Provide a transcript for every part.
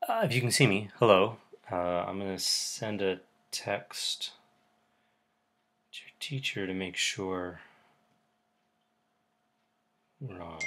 If you can see me, hello. I'm going to send a text to your teacher to make sure we're on.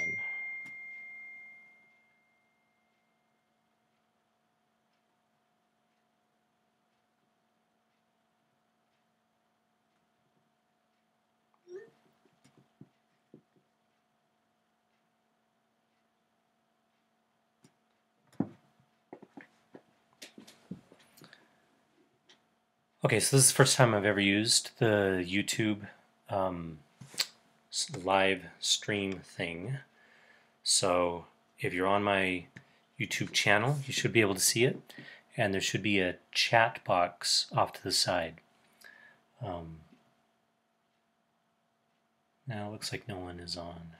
Okay, so this is the first time I've ever used the YouTube live stream thing. So if you're on my YouTube channel, you should be able to see it, and there should be a chat box off to the side. Now it looks like no one is on.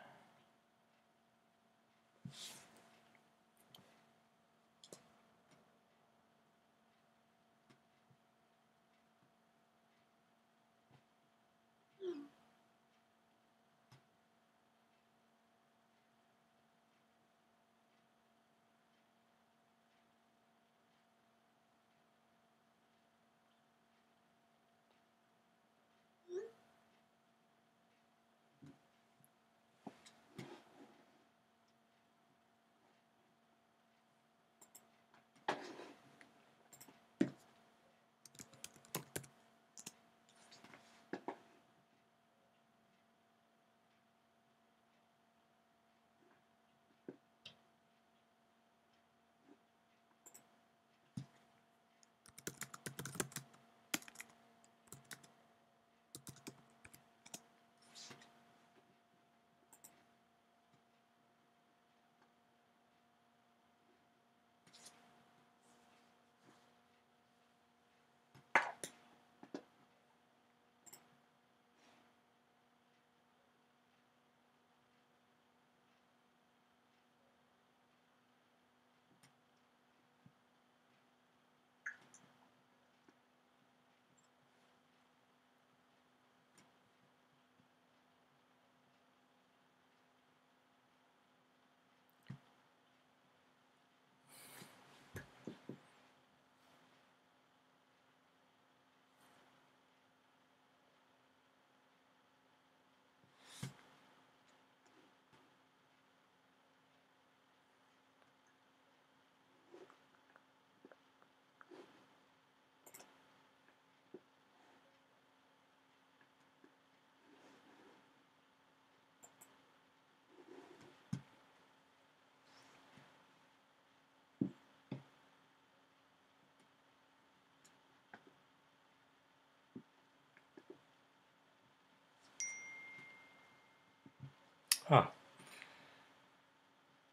Ah,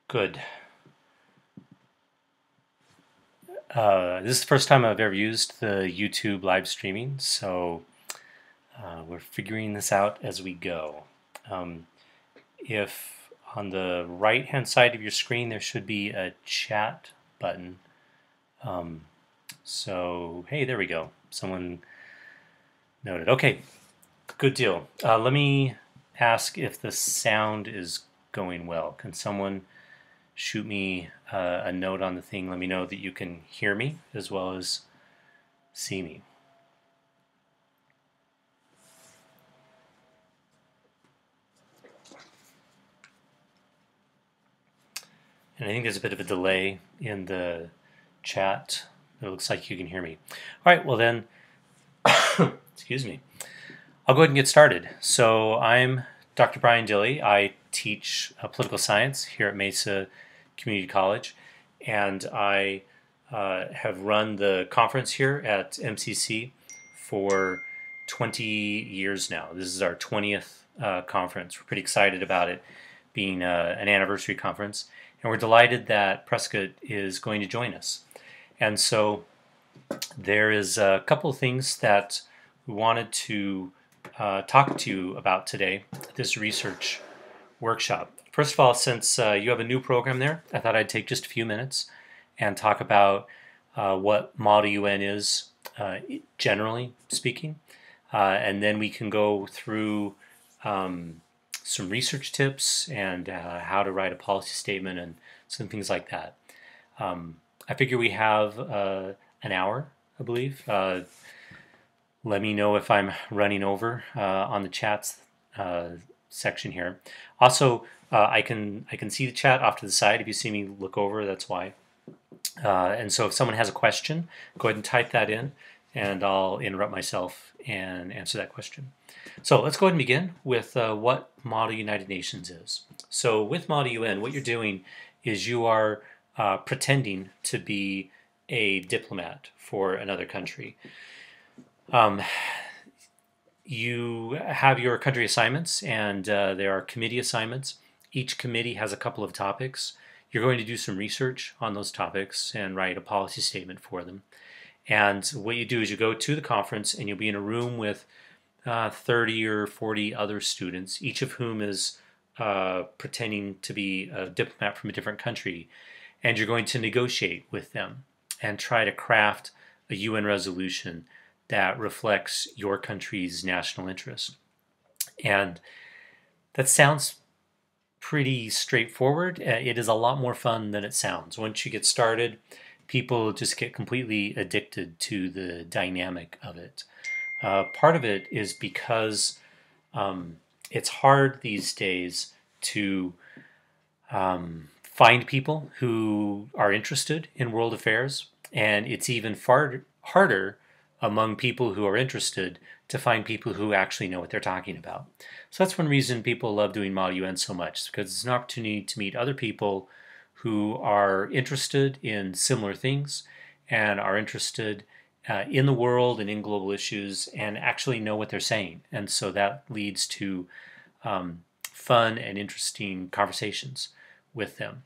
good. This is the first time I've ever used the YouTube live streaming, so we're figuring this out as we go. If on the right hand side of your screen there should be a chat button. So, hey, there we go. Someone noted. Okay, good deal. Let me ask if the sound is going well. Can someone shoot me a note on the thing? Let me know that you can hear me as well as see me. And I think there's a bit of a delay in the chat. It looks like you can hear me. All right, well then, excuse me. I'll go ahead and get started. So I'm Dr. Brian Dille. I teach political science here at Mesa Community College, and I have run the conference here at MCC for 20 years now. This is our 20th conference. We're pretty excited about it being an anniversary conference, and we're delighted that Prescott is going to join us. And so there is a couple of things that we wanted to talk to you about today at this research workshop. First of all, since you have a new program there, I thought I'd take just a few minutes and talk about what Model UN is, generally speaking, and then we can go through some research tips and how to write a policy statement and some things like that. I figure we have an hour, I believe. Let me know if I'm running over on the chats section here. Also, I can see the chat off to the side. If you see me look over, that's why. And so if someone has a question, go ahead and type that in, and I'll interrupt myself and answer that question. So let's go ahead and begin with what Model United Nations is. So with Model UN, what you're doing is you are pretending to be a diplomat for another country. You have your country assignments, and there are committee assignments. Each committee has a couple of topics. You're going to do some research on those topics and write a policy statement for them. And what you do is you go to the conference, and you'll be in a room with 30 or 40 other students, each of whom is pretending to be a diplomat from a different country. And you're going to negotiate with them and try to craft a UN resolution that reflects your country's national interest. And that sounds pretty straightforward. It is a lot more fun than it sounds. Once you get started, people just get completely addicted to the dynamic of it. Part of it is because it's hard these days to find people who are interested in world affairs, and it's even far harder among people who are interested to find people who actually know what they're talking about. So that's one reason people love doing Model UN so much, because it's an opportunity to meet other people who are interested in similar things and are interested in the world and in global issues and actually know what they're saying. And so that leads to fun and interesting conversations with them.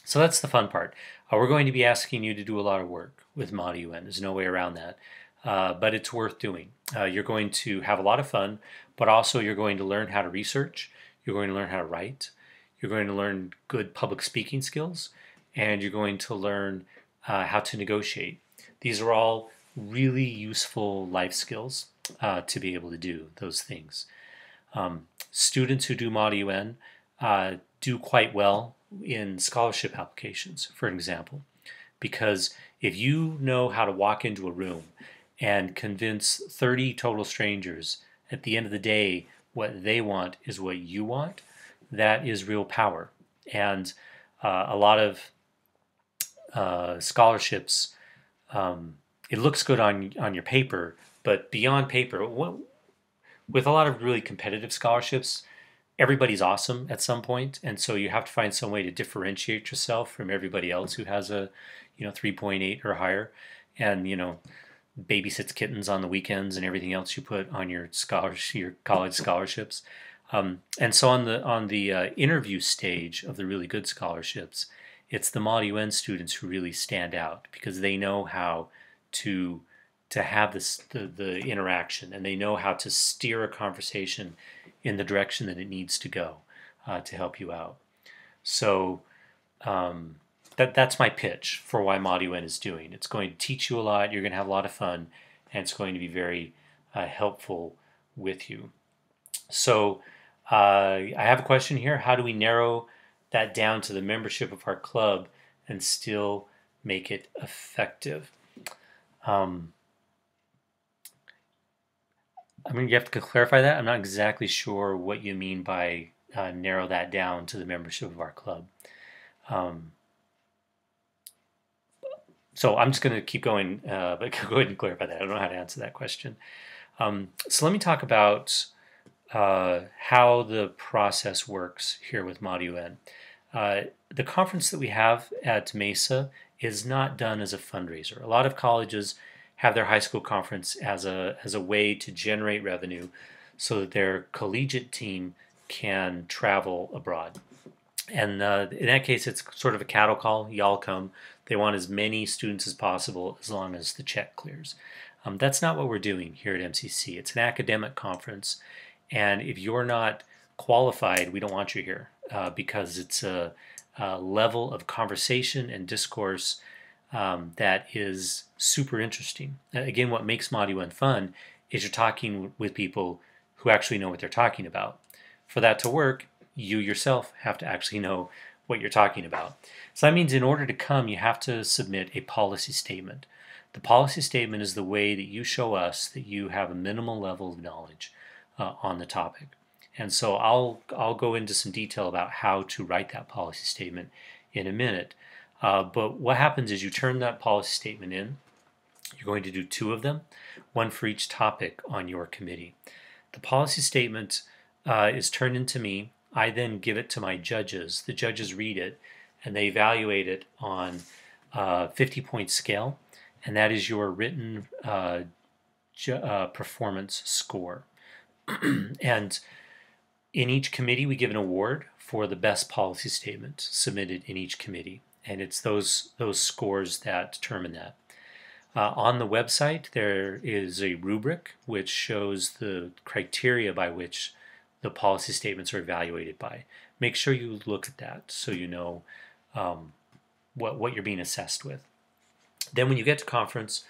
So that's the fun part. We're going to be asking you to do a lot of work with Model UN. There's no way around that. But it's worth doing. You're going to have a lot of fun, but also you're going to learn how to research, you're going to learn how to write, you're going to learn good public speaking skills, and you're going to learn how to negotiate. These are all really useful life skills to be able to do those things. Students who do Model UN do quite well in scholarship applications, for example, because if you know how to walk into a room and convince 30 total strangers at the end of the day what they want is what you want, that is real power. And a lot of scholarships, it looks good on your paper, but beyond paper, with a lot of really competitive scholarships, everybody's awesome at some point, and so you have to find some way to differentiate yourself from everybody else who has a 3.8 or higher, and babysits kittens on the weekends and everything else you put on your college scholarships. And so on the interview stage of the really good scholarships, it's the Model UN students who really stand out because they know how to have the interaction, and they know how to steer a conversation in the direction that it needs to go to help you out. So that's my pitch for why Model UN is doing. It's going to teach you a lot, you're going to have a lot of fun, and it's going to be very helpful with you. So I have a question here. How do we narrow that down to the membership of our club and still make it effective? I mean, you have to clarify that. I'm not exactly sure what you mean by narrow that down to the membership of our club. So I'm just going to keep going, but go ahead and clarify that. I don't know how to answer that question. So let me talk about how the process works here with Model UN. The conference that we have at Mesa is not done as a fundraiser. A lot of colleges have their high school conference as a way to generate revenue so that their collegiate team can travel abroad. And in that case, it's sort of a cattle call. Y'all come. They want as many students as possible as long as the check clears. That's not what we're doing here at MCC. It's an academic conference. And if you're not qualified, we don't want you here because it's a level of conversation and discourse that is super interesting. Again, what makes Model UN fun is you're talking with people who actually know what they're talking about. For that to work, you yourself have to actually know what you're talking about. So that means in order to come, you have to submit a policy statement. The policy statement is the way that you show us that you have a minimal level of knowledge on the topic. And so I'll go into some detail about how to write that policy statement in a minute. But what happens is you turn that policy statement in. You're going to do 2 of them, one for each topic on your committee. The policy statement is turned into me. I then give it to my judges. The judges read it and they evaluate it on a 50-point scale, and that is your written performance score. And in each committee, we give an award for the best policy statement submitted in each committee, and it's those scores that determine that. On the website, there is a rubric which shows the criteria by which the policy statements are evaluated by. Make sure you look at that so you know what you're being assessed with. Then when you get to conference,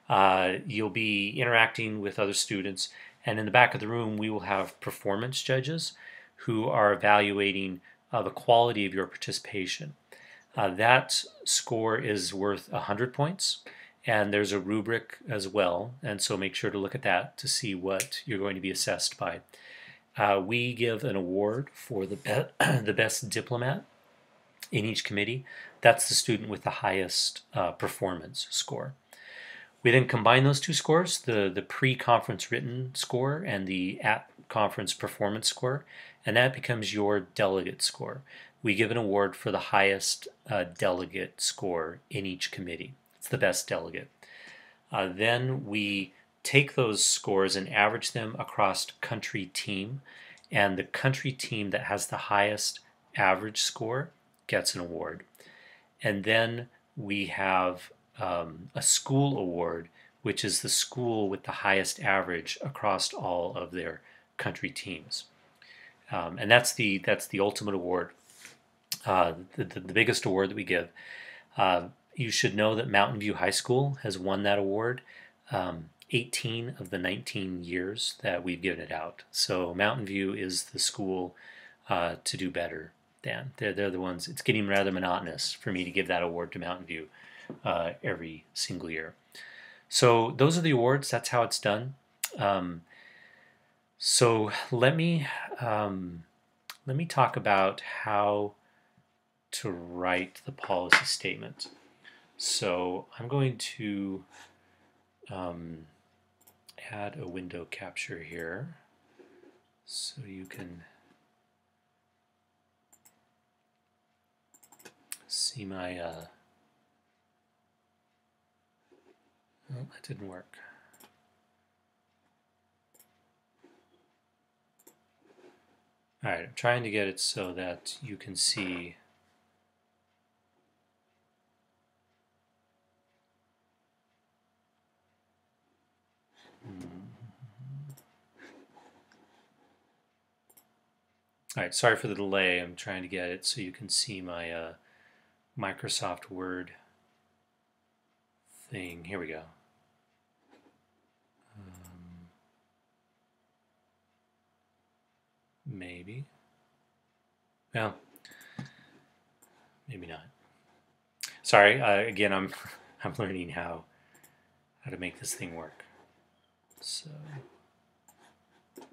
you'll be interacting with other students, and in the back of the room we will have performance judges who are evaluating the quality of your participation. That score is worth 100 points, and there's a rubric as well, and so make sure to look at that to see what you're going to be assessed by. We give an award for the best diplomat in each committee. That's the student with the highest performance score. We then combine those 2 scores, the pre-conference written score and the at-conference performance score, and that becomes your delegate score. We give an award for the highest delegate score in each committee. It's the best delegate. Then we take those scores and average them across country team, and the country team that has the highest average score gets an award. And then we have a school award, which is the school with the highest average across all of their country teams. And that's the ultimate award, the biggest award that we give. You should know that Mountain View High School has won that award 18 of the 19 years that we've given it out. So Mountain View is the school to do better than. They're the ones. It's getting rather monotonous for me to give that award to Mountain View every single year. So those are the awards. That's how it's done. So let me talk about how to write the policy statement. So I'm going to add a window capture here so you can see my oh, that didn't work. Alright, I'm trying to get it so that you can see Alright, sorry for the delay. I'm trying to get it so you can see my Microsoft Word thing. Here we go. Maybe. Well, maybe not. Sorry. Again, I'm learning how to make this thing work. So, all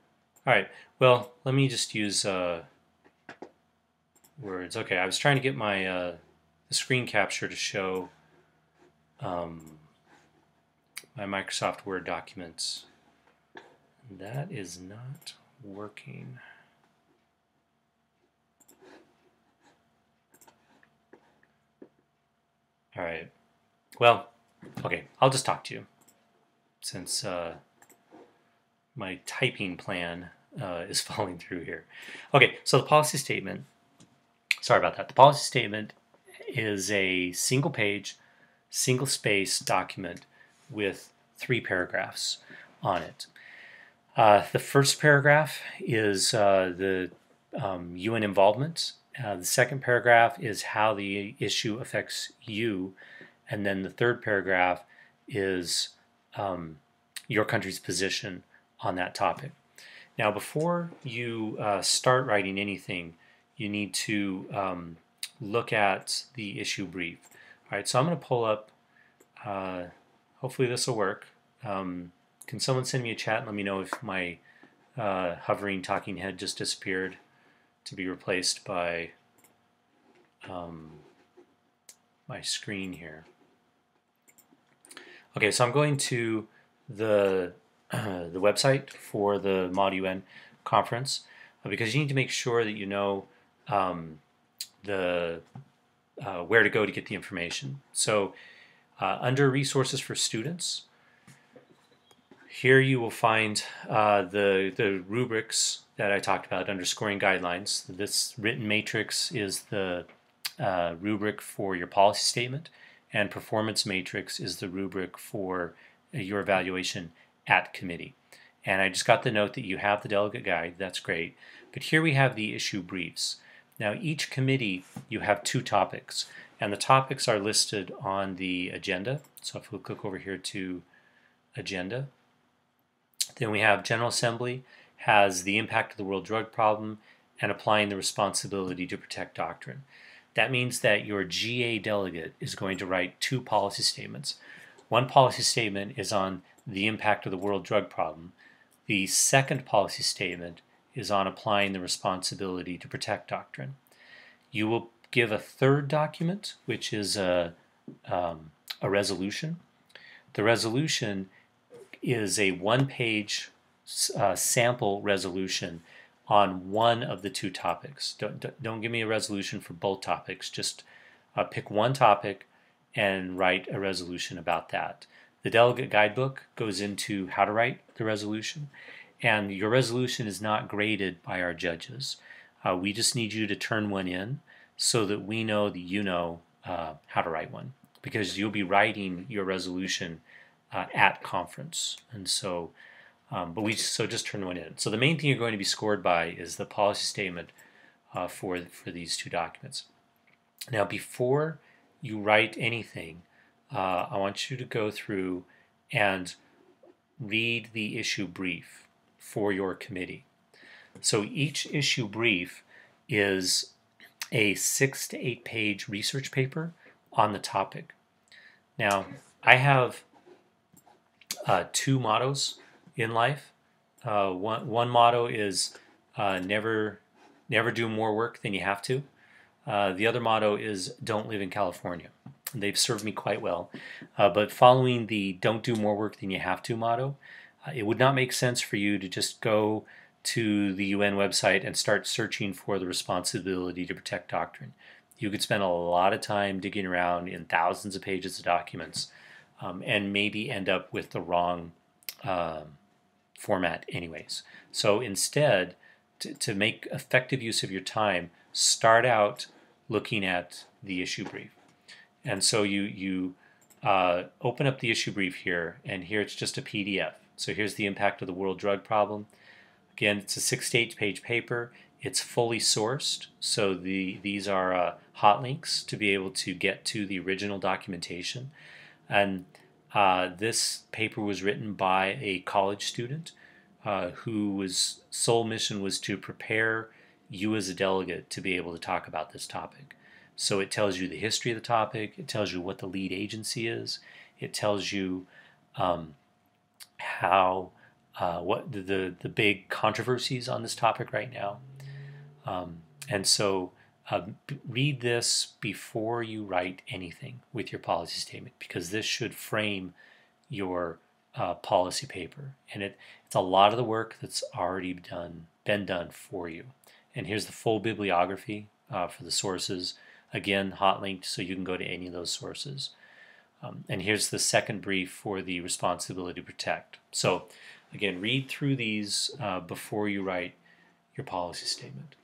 right. Well, let me just use words. Okay, I was trying to get my the screen capture to show my Microsoft Word documents. That is not working. All right. Well, okay. I'll just talk to you since my typing plan is falling through here. Okay. So the policy statement. Sorry about that. The policy statement is a single page, single space document with 3 paragraphs on it. The first paragraph is the UN involvement. The second paragraph is how the issue affects you. And then the third paragraph is your country's position on that topic. Now, before you start writing anything, you need to look at the issue brief. All right, so I'm going to pull up, hopefully this will work. Can someone send me a chat and let me know if my hovering talking head just disappeared to be replaced by my screen here. Okay, so I'm going to the website for the ModUN conference because you need to make sure that you know where to go to get the information. So under resources for students, here you will find the rubrics that I talked about under scoring guidelines. This written matrix is the rubric for your policy statement, and performance matrix is the rubric for your evaluation at committee. And I just got the note that you have the delegate guide. That's great. But here we have the issue briefs. Now each committee you have 2 topics, and the topics are listed on the agenda. So if we'll click over here to agenda, then we have General Assembly has the impact of the world drug problem and applying the responsibility to protect doctrine. That means that your GA delegate is going to write 2 policy statements. One policy statement is on the impact of the world drug problem. The second policy statement is on applying the responsibility to protect doctrine. You will give a third document, which is a resolution. The resolution is a 1-page sample resolution on one of the 2 topics. Don't give me a resolution for both topics. Just pick one topic and write a resolution about that. The delegate guidebook goes into how to write the resolution, and your resolution is not graded by our judges. We just need you to turn one in so that we know that you know how to write one, because you'll be writing your resolution at conference. And so so just turn one in. So the main thing you're going to be scored by is the policy statement for these 2 documents. Now before you write anything, I want you to go through and read the issue brief for your committee. So each issue brief is a 6 to 8 page research paper on the topic. Now I have 2 mottos in life. One motto is never do more work than you have to. The other motto is don't live in California. They've served me quite well. But following the don't do more work than you have to motto, it would not make sense for you to just go to the UN website and start searching for the responsibility to protect doctrine. You could spend a lot of time digging around in thousands of pages of documents and maybe end up with the wrong format anyways. So instead, to make effective use of your time, start out looking at the issue brief. And so you open up the issue brief here, and here it's just a PDF. So here's the impact of the world drug problem. Again, it's a 6 to 8 page paper. It's fully sourced, so these are hot links to be able to get to the original documentation. And this paper was written by a college student whose sole mission was to prepare you as a delegate to be able to talk about this topic. So it tells you the history of the topic, it tells you what the lead agency is, it tells you what the big controversies on this topic right now. And so read this before you write anything with your policy statement, because this should frame your policy paper. And it's a lot of the work that's already been done for you. And here's the full bibliography for the sources. Again, hot linked, so you can go to any of those sources. And here's the second brief for the responsibility to protect. So again, read through these before you write your policy statement.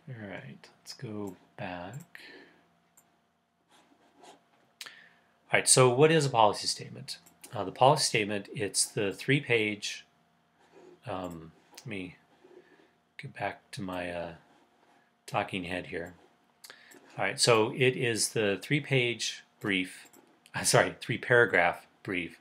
All right, let's go back. All right, so what is a policy statement? The policy statement, it's the 3-page, let me get back to my talking head here. All right, so it is the 3-page brief, 3-paragraph brief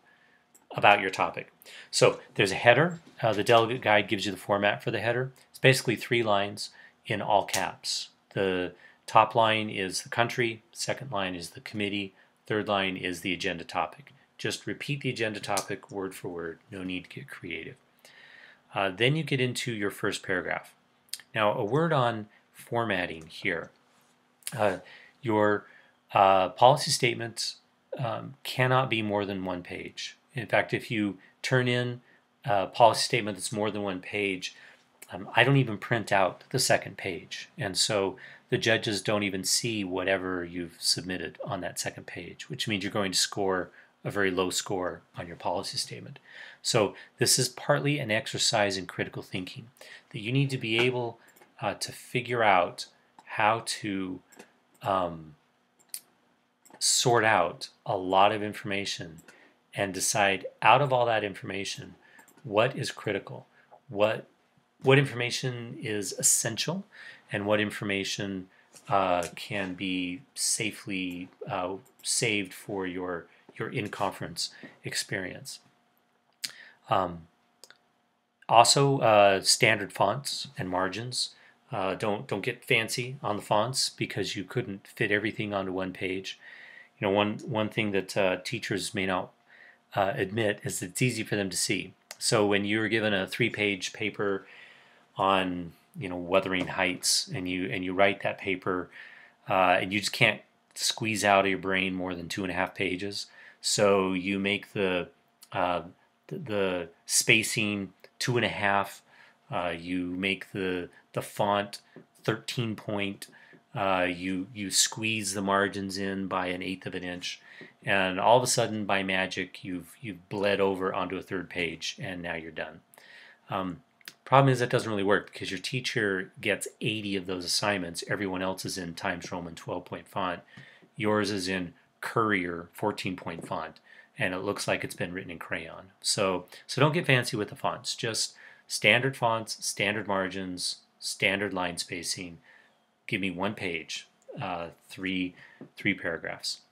about your topic. So there's a header. The delegate guide gives you the format for the header. It's basically 3 lines in all caps. The Top line is the country, second line is the committee, third line is the agenda topic. Just repeat the agenda topic word for word. No need to get creative. Then you get into your first paragraph. Now, a word on formatting here. Your policy statements cannot be more than one page. In fact, if you turn in a policy statement that's more than one page, I don't even print out the second page. And so the judges don't even see whatever you've submitted on that second page, which means you're going to score a very low score on your policy statement. So this is partly an exercise in critical thinking, that you need to be able to figure out how to sort out a lot of information and decide out of all that information what is critical, what information is essential, and what information can be safely saved for your in-conference experience. Also, standard fonts and margins. Don't get fancy on the fonts because you couldn't fit everything onto one page. You know, one thing that teachers may not admit is that it's easy for them to see. So when you're given a 3-page paper on, you know, Wuthering Heights, and you write that paper, and you just can't squeeze out of your brain more than 2.5 pages, so you make the spacing 2.5. You make the font 13 point. You squeeze the margins in by 1/8 of an inch, and all of a sudden, by magic, you've bled over onto a 3rd page, and now you're done. Problem is that doesn't really work because your teacher gets 80 of those assignments. Everyone else is in Times Roman 12-point font. Yours is in Courier 14-point font, and it looks like it's been written in crayon. So don't get fancy with the fonts. Just standard fonts, standard margins, standard line spacing. Give me 1 page, three paragraphs.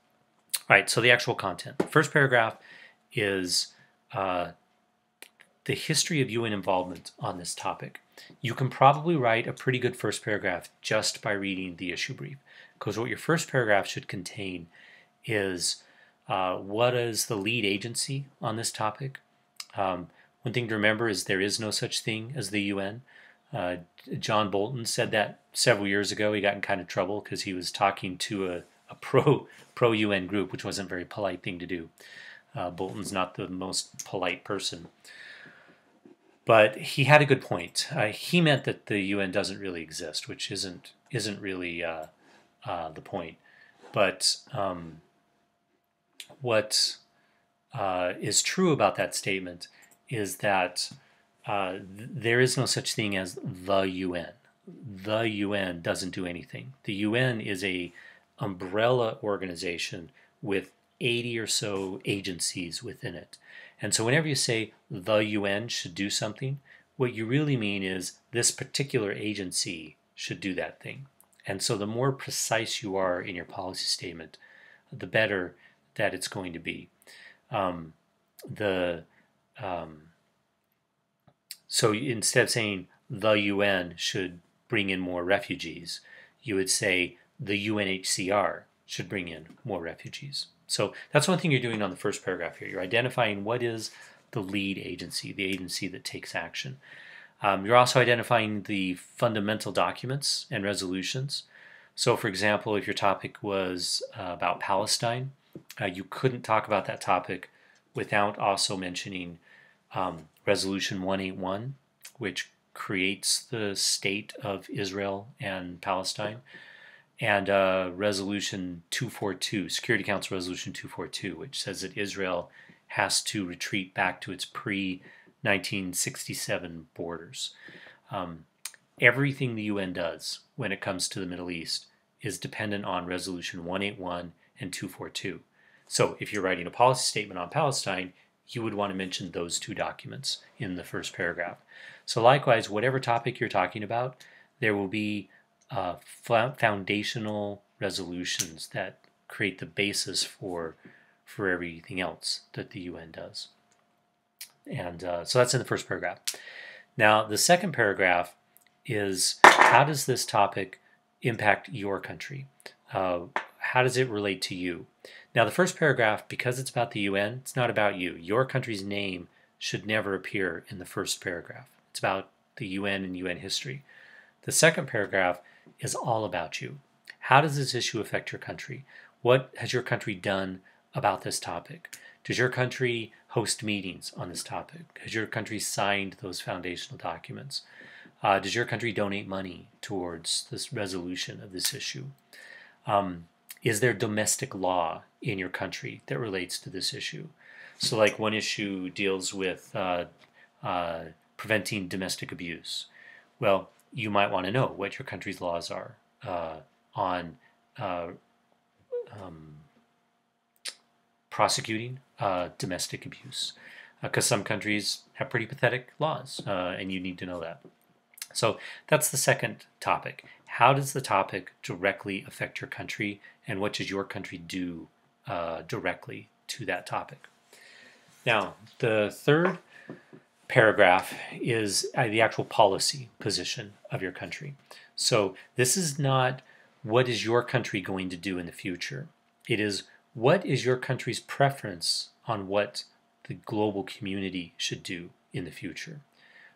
All right, so the actual content. The first paragraph is the history of UN involvement on this topic. You can probably write a pretty good first paragraph just by reading the issue brief, because what your first paragraph should contain is what is the lead agency on this topic. One thing to remember is there is no such thing as the UN. John Bolton said that several years ago. He got in kind of trouble because he was talking to a pro-UN group, which wasn't a very polite thing to do. Bolton's not the most polite person. But he had a good point. He meant that the UN doesn't really exist, which isn't really the point. But what is true about that statement is that there is no such thing as the UN. The UN doesn't do anything. The UN is a umbrella organization with 80 or so agencies within it. And so whenever you say the UN should do something, what you really mean is this particular agency should do that thing. And so the more precise you are in your policy statement, the better that it's going to be. So instead of saying the UN should bring in more refugees, you would say the UNHCR should bring in more refugees. So that's one thing you're doing on the first paragraph here. You're identifying what is the lead agency, the agency that takes action. You're also identifying the fundamental documents and resolutions. So for example, if your topic was about Palestine, you couldn't talk about that topic without also mentioning Resolution 181, which creates the state of Israel and Palestine, and Resolution 242, Security Council Resolution 242, which says that Israel has to retreat back to its pre-1967 borders. Everything the UN does when it comes to the Middle East is dependent on Resolution 181 and 242. So if you're writing a policy statement on Palestine, you would want to mention those 2 documents in the first paragraph. So likewise, whatever topic you're talking about, there will be foundational resolutions that create the basis for everything else that the UN does. And so that's in the first paragraph. Now, the second paragraph is how does this topic impact your country? How does it relate to you? Now, the first paragraph, because it's about the UN, it's not about you. Your country's name should never appear in the first paragraph. It's about the UN and UN history. The second paragraph is all about you. How does this issue affect your country? What has your country done about this topic? Does your country host meetings on this topic? Has your country signed those foundational documents? Does your country donate money towards this resolution of this issue? Is there domestic law in your country that relates to this issue? So like one issue deals with preventing domestic abuse. Well, you might want to know what your country's laws are on prosecuting domestic abuse, because some countries have pretty pathetic laws, and you need to know that. So that's the second topic. How does the topic directly affect your country, and what does your country do directly to that topic? Now, the third paragraph is the actual policy position of your country. So this is not what is your country going to do in the future. It is what is your country's preference on what the global community should do in the future.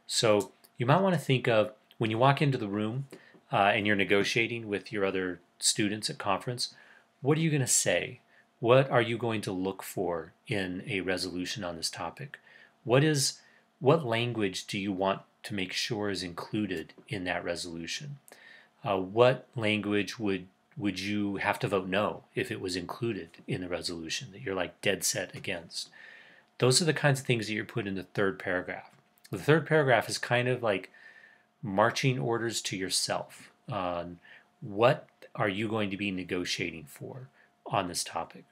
So you might want to think of when you walk into the room and you're negotiating with your other students at conference, what are you going to say? What are you going to look for in a resolution on this topic? What language do you want to make sure is included in that resolution? What language would you have to vote no if it was included in the resolution that you're like dead set against? Those are the kinds of things that you're put in the third paragraph. The third paragraph is kind of like marching orders to yourself on what are you going to be negotiating for on this topic.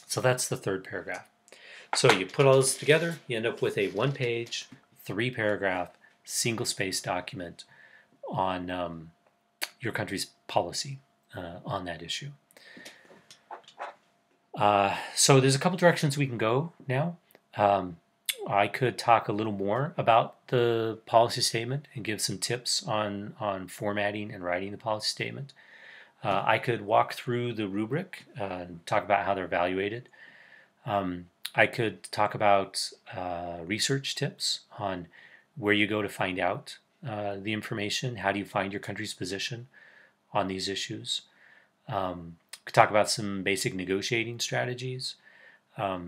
So that's the third paragraph. So you put all those together, you end up with a 1-page, 3-paragraph, single-space document on your country's policy on that issue. So there's a couple directions we can go now. I could talk a little more about the policy statement and give some tips on formatting and writing the policy statement. I could walk through the rubric and talk about how they're evaluated. I could talk about research tips on where you go to find out the information. How do you find your country's position on these issues? Could talk about some basic negotiating strategies. I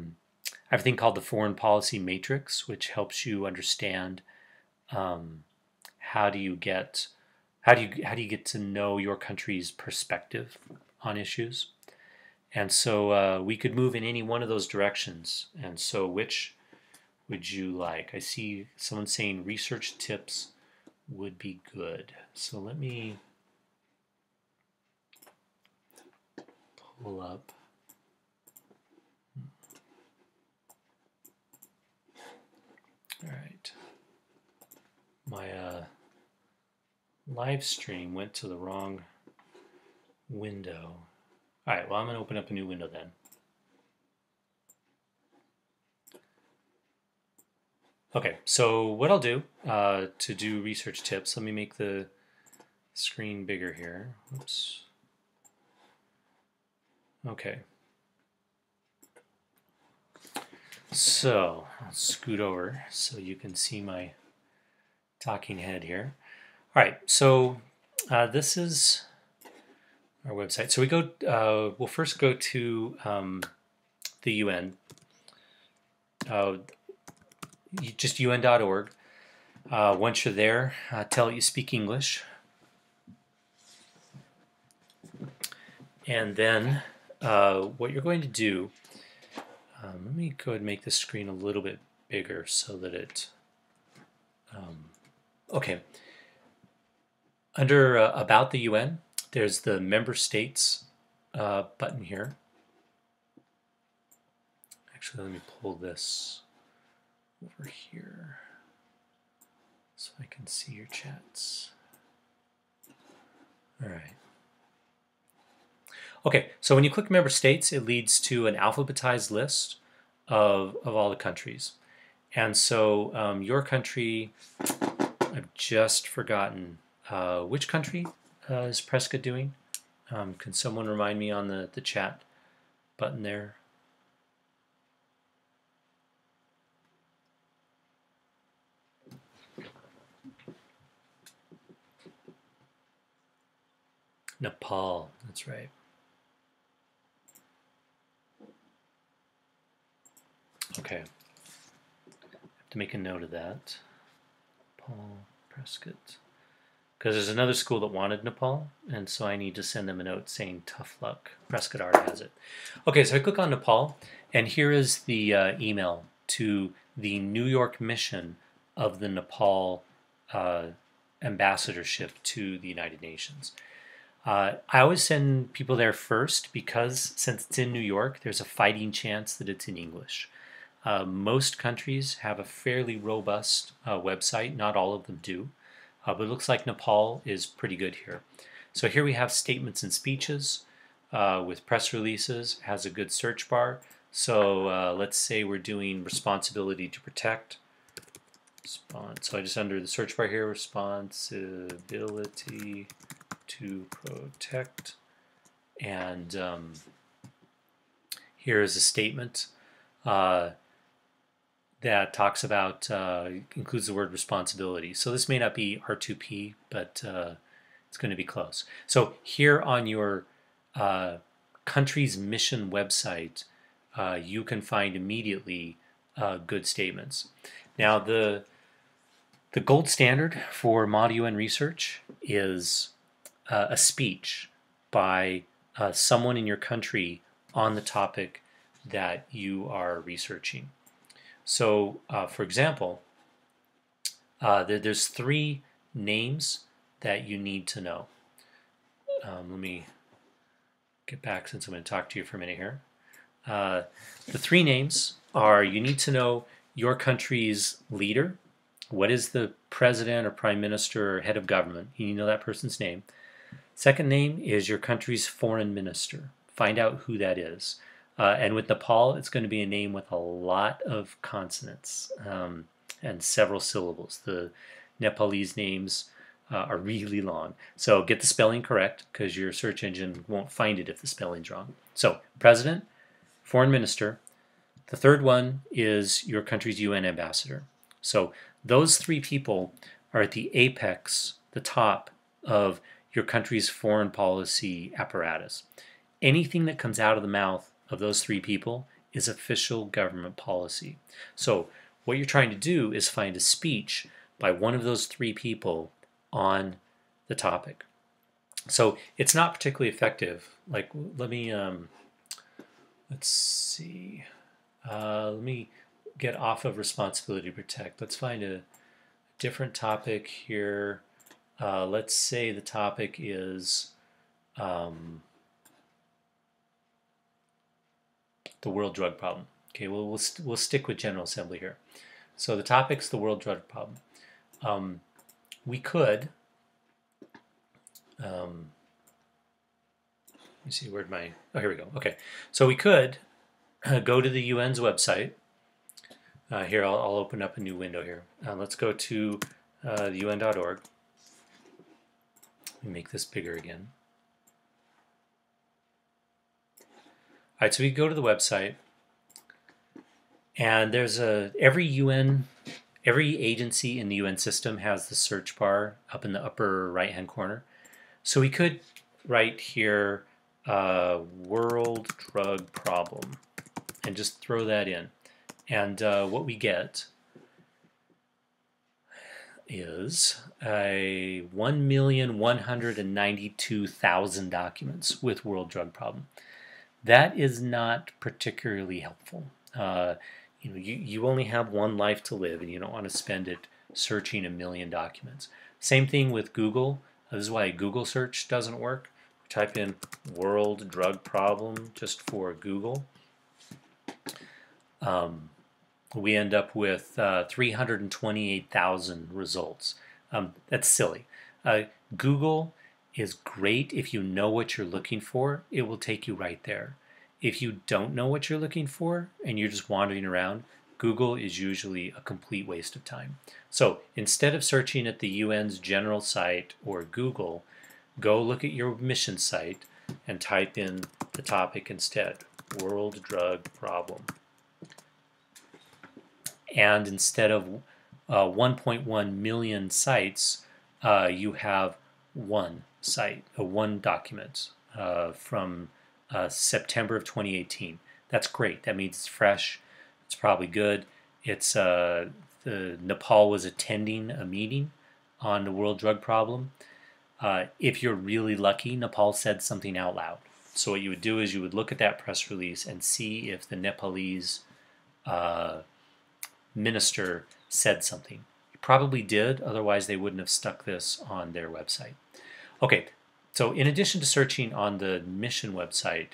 have a thing called the Foreign Policy Matrix, which helps you understand how do you get to know your country's perspective on issues. And so we could move in any one of those directions. And so which would you like? I see someone saying research tips would be good. So let me pull up. All right. My live stream went to the wrong window. All right, well, I'm going to open up a new window then. Okay, so what I'll do to do research tips, let me make the screen bigger here. Oops. Okay. So I'll scoot over so you can see my talking head here. All right, so this is our website. So we go. We'll first go to the UN. Just un.org. Once you're there, tell it you speak English, and then what you're going to do. Let me go ahead and make the screen a little bit bigger so that it. Okay. Under About the UN, there's the Member States button here. Actually, let me pull this over here so I can see your chats. All right. Okay, so when you click Member States, it leads to an alphabetized list of all the countries. And so your country, I've just forgotten which country is Prescott doing? Can someone remind me on the chat button there? Nepal, that's right. Okay. I have to make a note of that. Paul Prescott. Because there's another school that wanted Nepal, and so I need to send them a note saying tough luck. Prescott already has it. Okay, so I click on Nepal, and here is the email to the New York mission of the Nepal ambassadorship to the United Nations. I always send people there first because since it's in New York, there's a fighting chance that it's in English. Most countries have a fairly robust website. Not all of them do. But it looks like Nepal is pretty good here. So here we have statements and speeches with press releases, has a good search bar. So let's say we're doing responsibility to protect. So I just under the search bar here, responsibility to protect. And here is a statement that talks about, includes the word responsibility. So this may not be R2P, but it's going to be close. So here on your country's mission website, you can find immediately good statements. Now the gold standard for Mod UN research is a speech by someone in your country on the topic that you are researching. So, for example, there's 3 names that you need to know. Let me get back since I'm going to talk to you for a minute here. The 3 names are, you need to know your country's leader. What is the president or prime minister or head of government? You need to know that person's name. Second name is your country's foreign minister. Find out who that is. And with Nepal, it's going to be a name with a lot of consonants and several syllables. The Nepalese names are really long. So get the spelling correct because your search engine won't find it if the spelling's wrong. So president, foreign minister. The third one is your country's UN ambassador. So those 3 people are at the apex, the top of your country's foreign policy apparatus. Anything that comes out of the mouth of those 3 people is official government policy. So what you're trying to do is find a speech by one of those 3 people on the topic. So it's not particularly effective. Like, let me, let's see. Let me get off of responsibility to protect. Let's find a different topic here. Let's say the topic is the world drug problem. Okay, well, we'll stick with General Assembly here. So the topic's the world drug problem. We could, let me see, where'd my, oh, here we go. Okay, so we could go to the UN's website. Here, I'll open up a new window here. Let's go to the UN.org. Let me make this bigger again. All right, so we go to the website, and there's every agency in the UN system has the search bar up in the upper right-hand corner. So we could write here, world drug problem, and just throw that in. And what we get is 1,192,000 documents with world drug problem. That is not particularly helpful. You only have one life to live, and you don't want to spend it searching 1 million documents. Same thing with Google. This is why Google search doesn't work. Type in world drug problem just for Google. We end up with 328,000 results. That's silly. Google is great if you know what you're looking for. It will take you right there. If you don't know what you're looking for and you're just wandering around, Google is usually a complete waste of time. So instead of searching at the UN's general site or Google, go look at your mission site and type in the topic instead, World Drug Problem. And instead of 1.1 million sites, you have one site, one document from September of 2018. That's great. That means it's fresh. It's probably good. It's Nepal was attending a meeting on the world drug problem. If you're really lucky, Nepal said something out loud. So what you would do is you would look at that press release and see if the Nepalese minister said something. He probably did, otherwise they wouldn't have stuck this on their website. Okay, so in addition to searching on the mission website,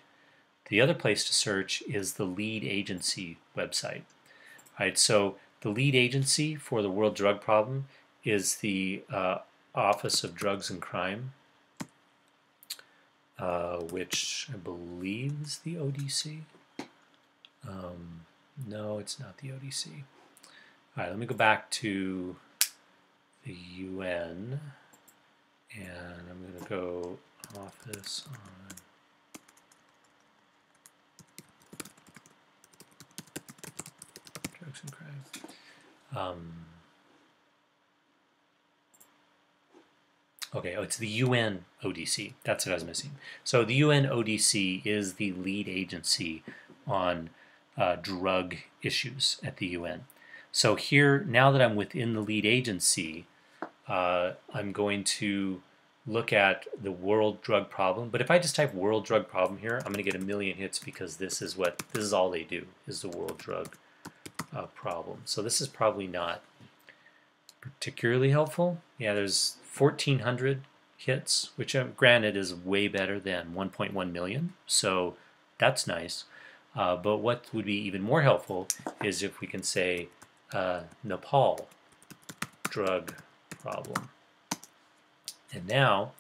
the other place to search is the lead agency website. All right, so the lead agency for the world drug problem is the Office of Drugs and Crime, which I believe is the ODC. No, it's not the ODC. All right, let me go back to the UN, and I'm going to go Office on Drugs and Crime. Okay, oh, it's the UN ODC. That's what I was missing. So the UN ODC is the lead agency on drug issues at the UN. So here, now that I'm within the lead agency, I'm going to look at the world drug problem. But if I just type world drug problem here, I'm going to get 1 million hits because this is all they do, is the world drug problem. So this is probably not particularly helpful. Yeah, there's 1,400 hits, which granted is way better than 1.1 million. So that's nice. But what would be even more helpful is if we can say Nepal drug problem. And now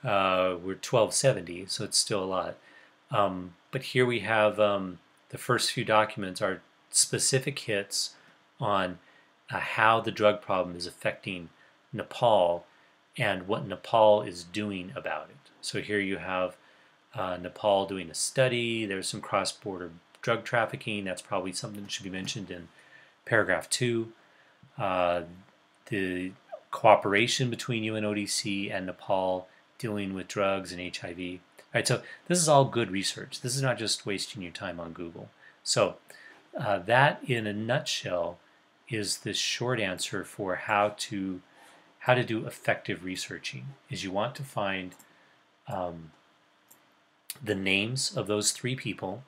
we're 1270, so it's still a lot. But here we have the first few documents are specific hits on how the drug problem is affecting Nepal and what Nepal is doing about it. So here you have Nepal doing a study. There's some cross-border drug trafficking. That's probably something that should be mentioned in paragraph 2. The cooperation between UNODC and Nepal dealing with drugs and HIV. All right, so this is all good research. This is not just wasting your time on Google. So that, in a nutshell, is the short answer for how to do effective researching. Is you want to find the names of those 3 people,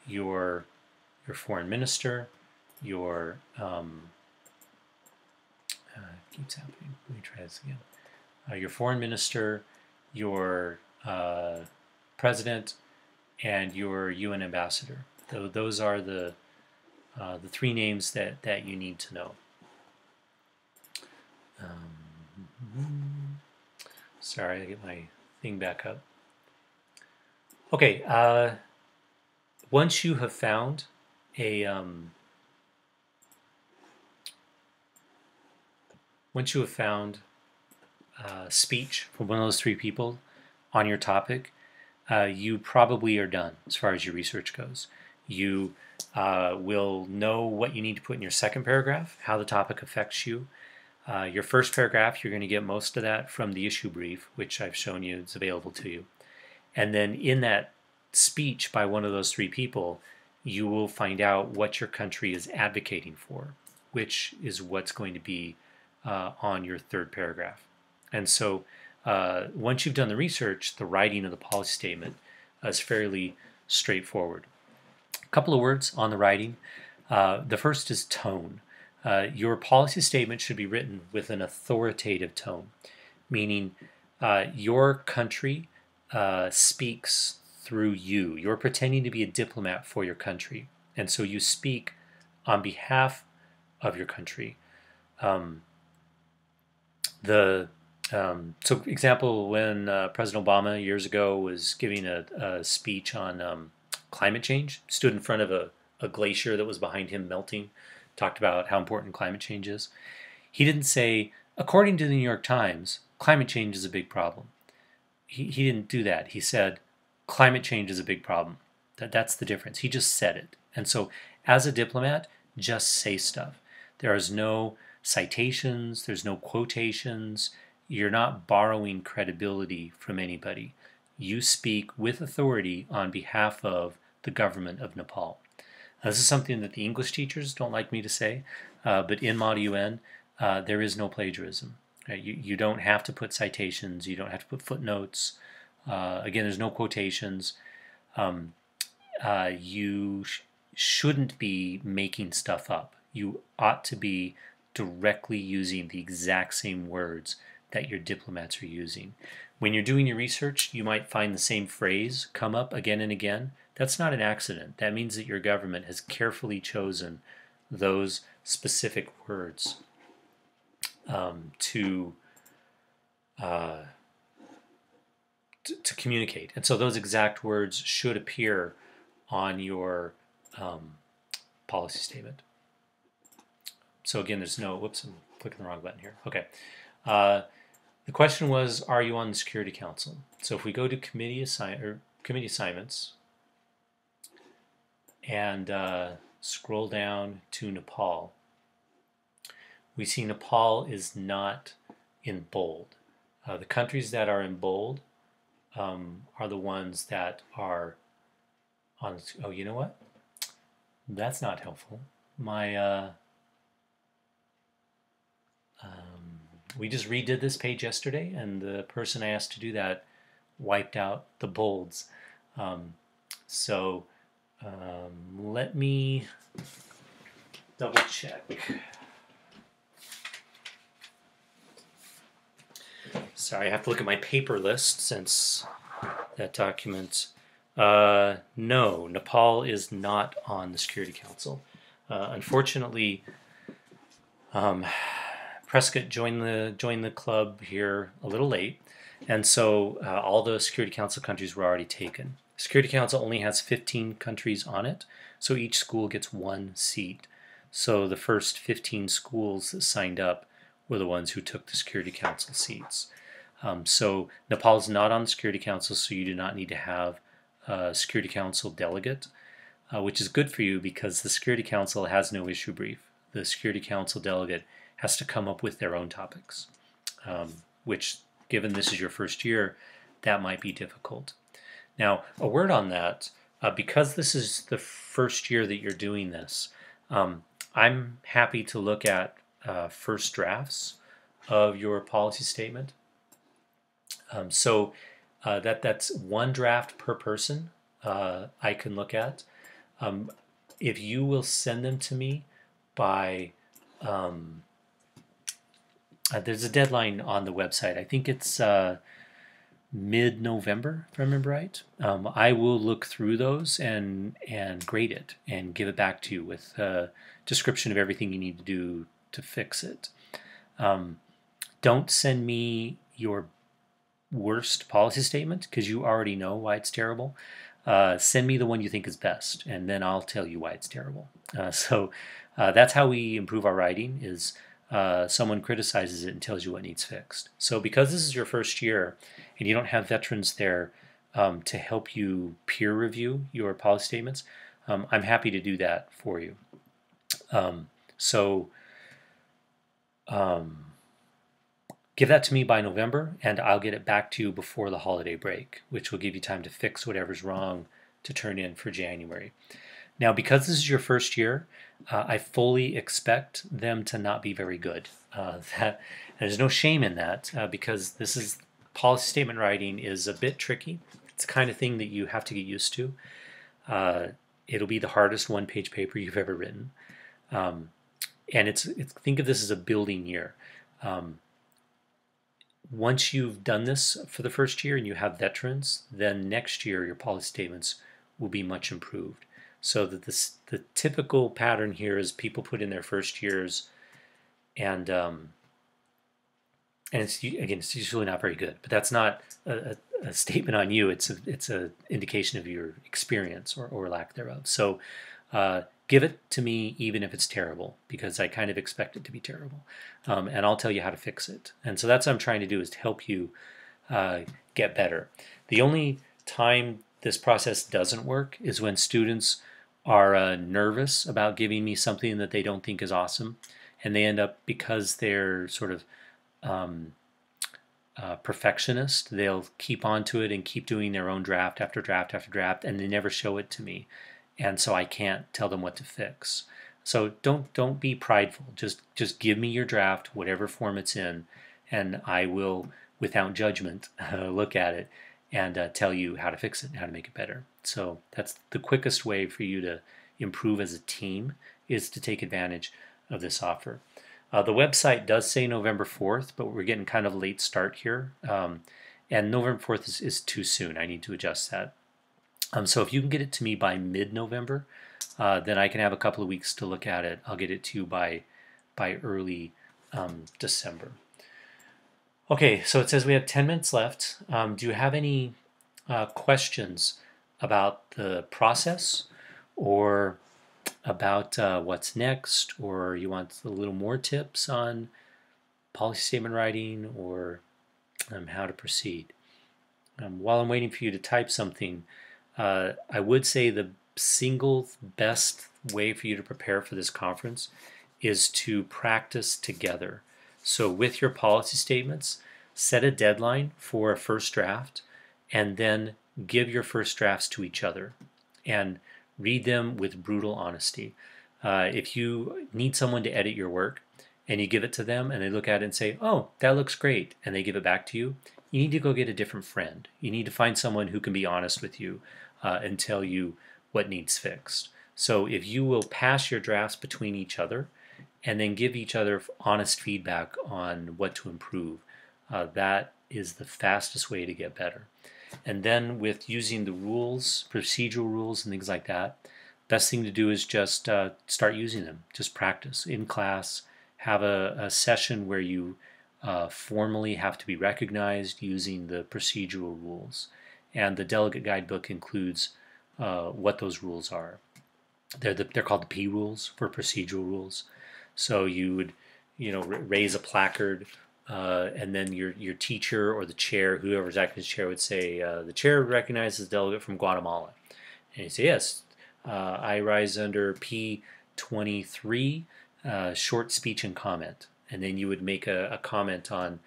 your foreign minister, your keeps happening. Let me try this again. Your foreign minister, your president, and your UN ambassador. Those are the 3 names that you need to know. Sorry, I get my thing back up. Okay, once you have found a speech from one of those 3 people on your topic, you probably are done as far as your research goes. You will know what you need to put in your second paragraph, how the topic affects you. Your first paragraph, you're going to get most of that from the issue brief, which I've shown you is available to you. And then in that speech by one of those 3 people, you will find out what your country is advocating for, which is what's going to be on your third paragraph. And so once you've done the research, the writing of the policy statement is fairly straightforward. A couple of words on the writing. The first is tone. Your policy statement should be written with an authoritative tone, meaning your country speaks through you. You're pretending to be a diplomat for your country, and so you speak on behalf of your country. So example, when President Obama years ago was giving a speech on climate change, stood in front of a glacier that was behind him melting, talked about how important climate change is. He didn't say, according to the New York Times, climate change is a big problem. He didn't do that. He said climate change is a big problem. That's the difference. He just said it. And so as a diplomat, just say stuff. There is no citations, there's no quotations. You're not borrowing credibility from anybody. You speak with authority on behalf of the government of Nepal. Now, this is something that the English teachers don't like me to say, but in Mod-UN, there is no plagiarism. Right? You don't have to put citations, you don't have to put footnotes. Again, there's no quotations. You shouldn't be making stuff up. You ought to be directly using the exact same words that your diplomats are using. When you're doing your research, you might find the same phrase come up again and again. That's not an accident. That means that your government has carefully chosen those specific words to communicate. And so those exact words should appear on your policy statement. So again, there's no, whoops, I'm clicking the wrong button here. Okay. The question was, are you on the Security Council? So if we go to committee assignments and scroll down to Nepal, we see Nepal is not in bold. The countries that are in bold are the ones that are on. Oh, you know what? That's not helpful. My we just redid this page yesterday, and the person I asked to do that wiped out the bolds. Let me double check. Sorry, I have to look at my paper list since that document. No, Nepal is not on the Security Council. Unfortunately, Prescott joined the club here a little late, and so all the Security Council countries were already taken. Security Council only has 15 countries on it, so each school gets one seat. So the first 15 schools that signed up were the ones who took the Security Council seats. So Nepal is not on the Security Council, so you do not need to have a Security Council delegate, which is good for you because the Security Council has no issue brief. The Security Council delegate has to come up with their own topics, which, given this is your first year, that might be difficult. Now, a word on that, because this is the first year that you're doing this, I'm happy to look at first drafts of your policy statement. That's one draft per person I can look at. If you will send them to me by, there's a deadline on the website. I think it's mid-November, if I remember right. I will look through those and grade it and give it back to you with a description of everything you need to do to fix it. Don't send me your worst policy statement because you already know why it's terrible. Send me the one you think is best, and then I'll tell you why it's terrible. That's how we improve our writing, is someone criticizes it and tells you what needs fixed. So because this is your first year and you don't have veterans there to help you peer review your policy statements, I'm happy to do that for you. Give that to me by November, and I'll get it back to you before the holiday break, which will give you time to fix whatever's wrong to turn in for January. Now, because this is your first year, I fully expect them to not be very good. There's no shame in that, because this is policy statement writing is a bit tricky. It's the kind of thing that you have to get used to. It'll be the hardest one-page paper you've ever written, and think of this as a building year. Once you've done this for the first year and you have veterans, then next year your policy statements will be much improved. So that the typical pattern here is people put in their first years, and it's usually not very good. But that's not a statement on you. It's a indication of your experience or lack thereof. So give it to me even if it's terrible, because I kind of expect it to be terrible, and I'll tell you how to fix it. And so that's what I'm trying to do, is to help you get better. The only time this process doesn't work is when students are nervous about giving me something that they don't think is awesome, and they end up, because they're sort of perfectionist, they'll keep on to it and keep doing their own draft after draft after draft, and they never show it to me, and so I can't tell them what to fix. So don't be prideful. Just give me your draft, whatever form it's in, and I will, without judgment, look at it and tell you how to fix it and how to make it better. So that's the quickest way for you to improve as a team, is to take advantage of this offer. The website does say November 4th, but we're getting kind of a late start here. And November 4th is too soon. I need to adjust that. So if you can get it to me by mid-November, then I can have a couple of weeks to look at it. I'll get it to you by early December. Okay, so it says we have 10 minutes left. Do you have any questions about the process, or about what's next, or you want a little more tips on policy statement writing, or how to proceed? While I'm waiting for you to type something, I would say the single best way for you to prepare for this conference is to practice together. So with your policy statements, set a deadline for a first draft, and then give your first drafts to each other and read them with brutal honesty. If you need someone to edit your work and you give it to them and they look at it and say, oh, that looks great, and they give it back to you, you need to go get a different friend. You need to find someone who can be honest with you and tell you what needs fixed. So if you will pass your drafts between each other and then give each other honest feedback on what to improve, that is the fastest way to get better. And then with using the rules, procedural rules and things like that, best thing to do is just start using them. Just practice in class. Have a session where you formally have to be recognized using the procedural rules. And the delegate guidebook includes what those rules are. They're called the P rules, for procedural rules. So you would, raise a placard, and then your teacher or the chair, whoever's acting as chair, would say, the chair recognizes the delegate from Guatemala. And you say, yes, I rise under P23, short speech and comment. And then you would make a comment on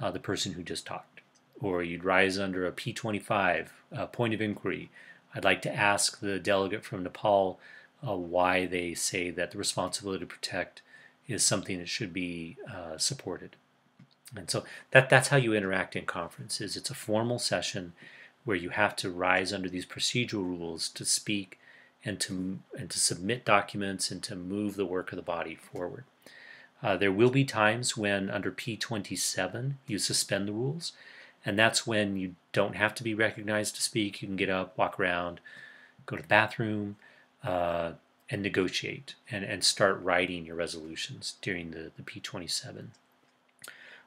the person who just talked. Or you'd rise under a P25, point of inquiry. I'd like to ask the delegate from Nepal why they say that the responsibility to protect is something that should be supported. And so that's how you interact in conferences. It's a formal session where you have to rise under these procedural rules to speak and to submit documents and to move the work of the body forward. There will be times when under P27 you suspend the rules, and that's when you don't have to be recognized to speak. You can get up, walk around, go to the bathroom, and negotiate and start writing your resolutions during the P27.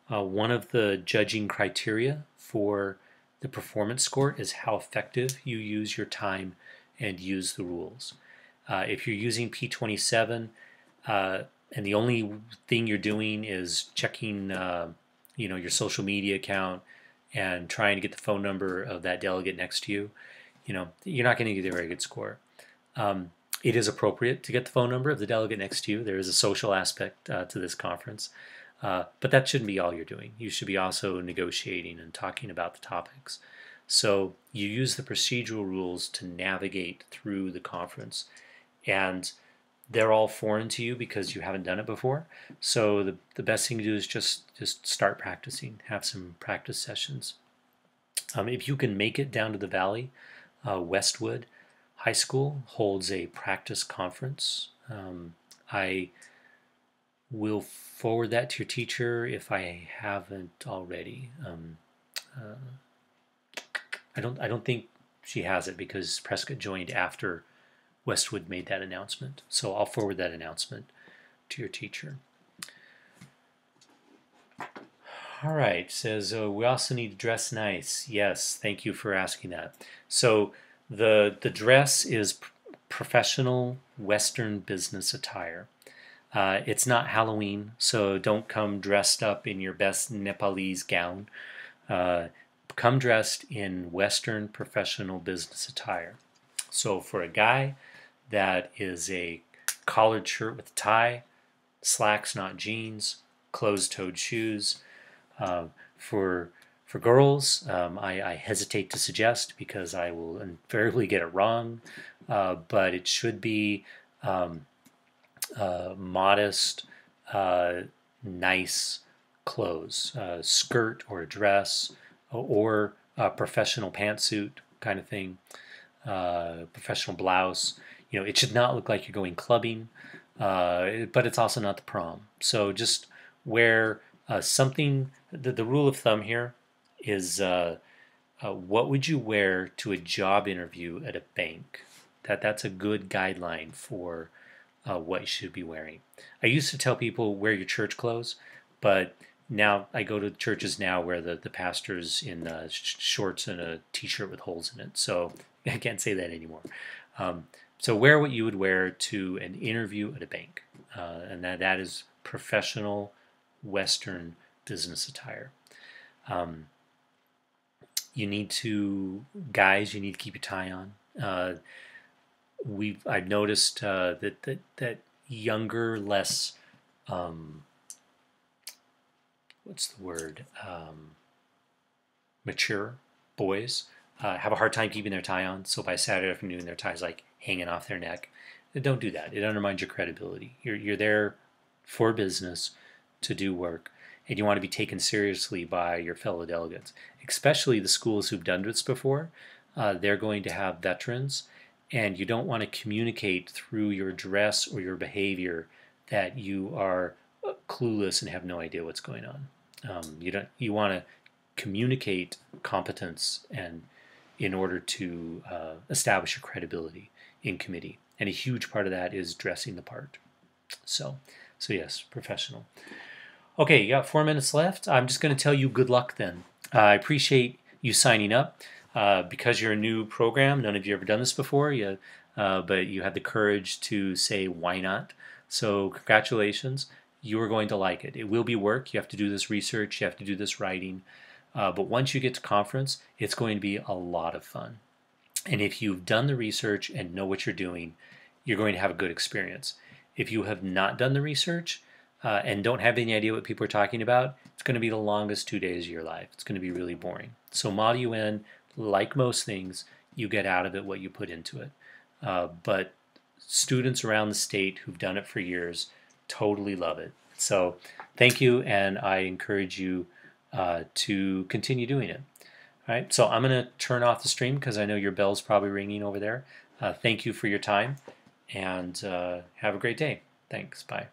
One of the judging criteria for the performance score is how effective you use your time and use the rules. If you're using P27 and the only thing you're doing is checking your social media account and trying to get the phone number of that delegate next to you, you're not going to get a very good score. It is appropriate to get the phone number of the delegate next to you. There is a social aspect to this conference. But that shouldn't be all you're doing. You should be also negotiating and talking about the topics. So you use the procedural rules to navigate through the conference. And they're all foreign to you because you haven't done it before. So the best thing to do is just start practicing. Have some practice sessions. If you can make it down to the valley, Westwood High School holds a practice conference. I will forward that to your teacher if I haven't already. I don't think she has it because Prescott joined after Westwood made that announcement. So I'll forward that announcement to your teacher. All right, says we also need to dress nice. Yes, thank you for asking that. So the dress is professional Western business attire. It's not Halloween, so don't come dressed up in your best Nepalese gown. Uh, Come dressed in Western professional business attire. So for a guy, that is a collared shirt with a tie, slacks, not jeans, closed-toed shoes. For girls, I hesitate to suggest because I will invariably get it wrong, but it should be modest, nice clothes, skirt or a dress, or a professional pantsuit kind of thing, professional blouse. It should not look like you're going clubbing, but it's also not the prom. So just wear something. The rule of thumb here is what would you wear to a job interview at a bank? That's a good guideline for what you should be wearing. I used to tell people wear your church clothes, but now I go to churches now where the pastor's in shorts and a t-shirt with holes in it, so I can't say that anymore. So wear what you would wear to an interview at a bank, and that is professional Western business attire. Guys, you need to keep your tie on. I've noticed that younger, less what's the word, mature boys have a hard time keeping their tie on. So by Saturday afternoon, their tie's like hanging off their neck. Don't do that. It undermines your credibility. You're there for business to do work, and you want to be taken seriously by your fellow delegates, especially the schools who've done this before. They're going to have veterans, and you don't want to communicate through your dress or your behavior that you are clueless and have no idea what's going on. You want to communicate competence and in order to establish your credibility in committee. And a huge part of that is dressing the part. So yes, professional. Okay, you got 4 minutes left. I'm just going to tell you good luck then. I appreciate you signing up. Because you're a new program, none of you have ever done this before, but you had the courage to say, why not? So congratulations. You are going to like it. It will be work. You have to do this research. You have to do this writing. But once you get to conference, it's going to be a lot of fun. And if you've done the research and know what you're doing, you're going to have a good experience. If you have not done the research and don't have any idea what people are talking about, it's going to be the longest 2 days of your life. It's going to be really boring. So Model UN, like most things, you get out of it what you put into it. But students around the state who've done it for years totally love it. So thank you, and I encourage you to continue doing it. All right, so I'm going to turn off the stream because I know your bell's probably ringing over there. Thank you for your time, and have a great day. Thanks. Bye.